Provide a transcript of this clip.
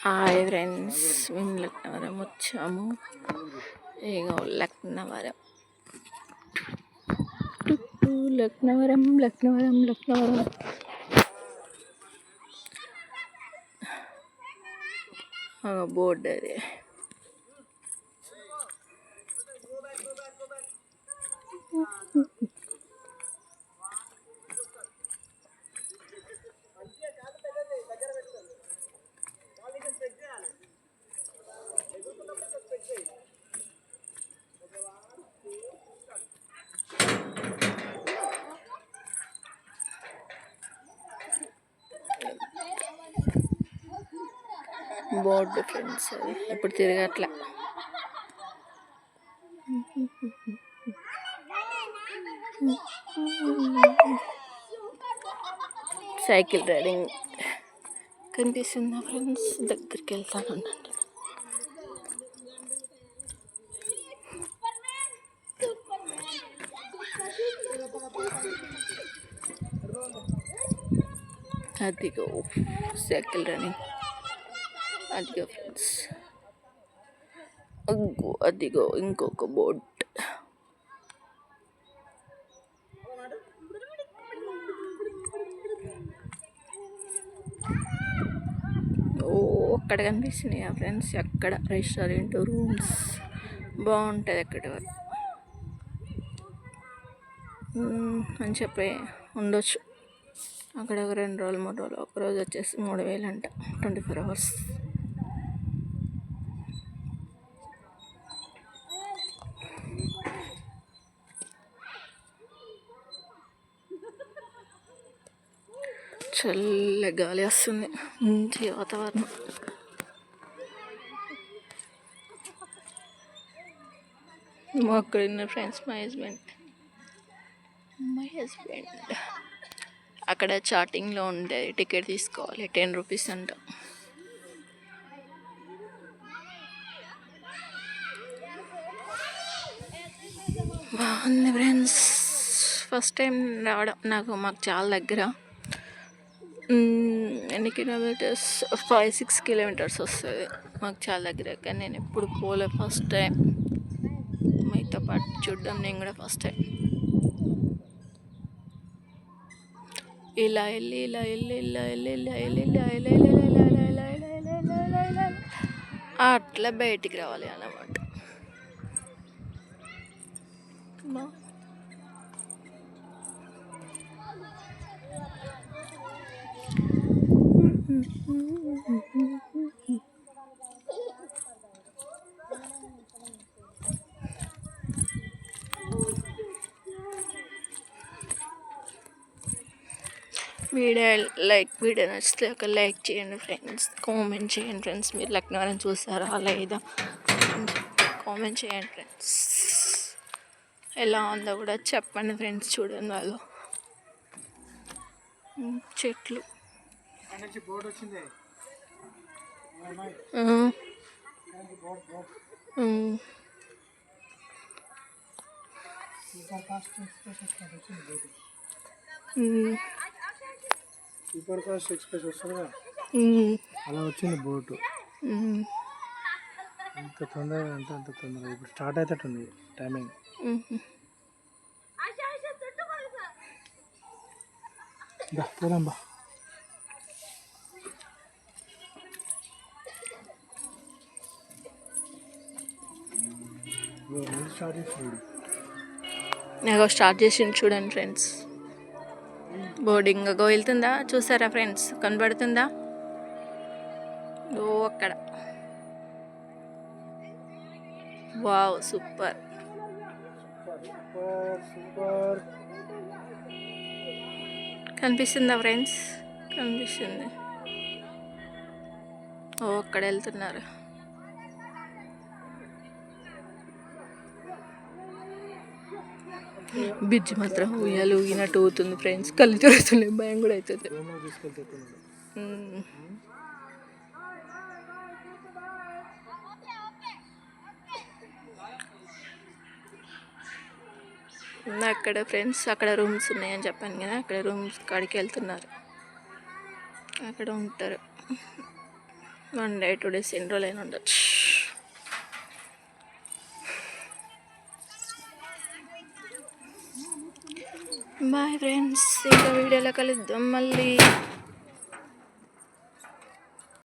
Hi friends, మేము లక్నవరం వచ్చాము. ఇగో Laknavaram Laknavaram Laknavaram Laknavaram board అది. బోర్డు ఫ్రెండ్స్, అది ఇప్పుడు తిరగట్లా. సైకిల్ రైడింగ్ కనిపిస్తుందా ఫ్రెండ్స్? దగ్గరికి వెళ్తాను. అదిగో సైకిల్ రన్నింగ్, అదిగో ఫ్రెండ్స్, అదిగో ఇంకొక బోట్. అక్కడ కనిపిస్తున్నాయి ఫ్రెండ్స్, అక్కడ రెస్టారెంట్ రూమ్స్ బాగుంటుంది అక్కడ అని చెప్పి ఉండొచ్చు. అక్కడ ఒక 2 రోజులు 3 రోజులు, ఒకరోజు వచ్చేసి 3000 అంట, 24 hours. చల్ల గాలి వస్తుంది, మంచి వాతావరణం. అక్కడ ఉన్న ఫ్రెండ్స్ మై హస్బెండ్ అక్కడ చాటింగ్లో ఉంటుంది, టికెట్ తీసుకోవాలి, 10 రూపీస్ అంట. బాగుంది ఫ్రెండ్స్, ఫస్ట్ టైం రావడం. మాకు చాలా దగ్గర, ఎన్ని కిలోమీటర్స్, 5-6 కిలోమీటర్స్ వస్తుంది. మాకు చాలా దగ్గర, కానీ నేను ఎప్పుడు పోలే, ఫస్ట్ టైం. మీతో పాటు చూడడం నేను కూడా ఫస్ట్ టైం. ఇలా వెళ్ళి ఇలా వెళ్ళి ఇలా వెళ్ళి ఇలా వెళ్ళి ఇలా వెళ్ళి ఇలా అట్లా బయటికి రావాలి అన్నమాట. వీడియో నచ్చితే ఒక లైక్ చేయండి ఫ్రెండ్స్, కామెంట్ చేయండి ఫ్రెండ్స్. మీరు లక్నవరం చూసారా లేదా కామెంట్ చేయండి ఫ్రెండ్స్. ఎలా ఉందో కూడా చెప్పండి ఫ్రెండ్స్. చూడండి వాళ్ళు చెట్లు, సూపర్ ఫాస్ట్ ఎక్స్ప్రెస్ వస్తుంది కదా, అలా వచ్చింది బోటు. ఎంత తొందరగా అంటే అంత తొందరగా ఇప్పుడు స్టార్ట్ అవుతుంది టైమింగ్. పోదాంబా. స్టార్ట్ చేసింది చూడండి ఫ్రెండ్స్. బోర్డింగ్ వెళ్తుందా చూసారా ఫ్రెండ్స్? కనబడుతుందా? అక్కడ వావ్, సూపర్. కనిపిస్తుందా ఫ్రెండ్స్? కనిపిస్తుంది. అక్కడ వెళ్తున్నారు. బ్రిడ్జ్ మాత్రం ఉయ్యాలు ఊగినట్టు అవుతుంది ఫ్రెండ్స్, కళ్ళు తిరుగుతున్నాయి, భయం కూడా అవుతుంది. అక్కడ ఫ్రెండ్స్, అక్కడ రూమ్స్ ఉన్నాయని చెప్పాను కదా, అక్కడ రూమ్స్ కాడికి వెళ్తున్నారు, అక్కడ ఉంటారు. 1 డే 2 డేస్ ఎన్ని రోజులైనా ఉండొచ్చు. బాయ్ ఫ్రెండ్స్, ఇంకా వీడియోలో కలుద్దాం మళ్ళీ.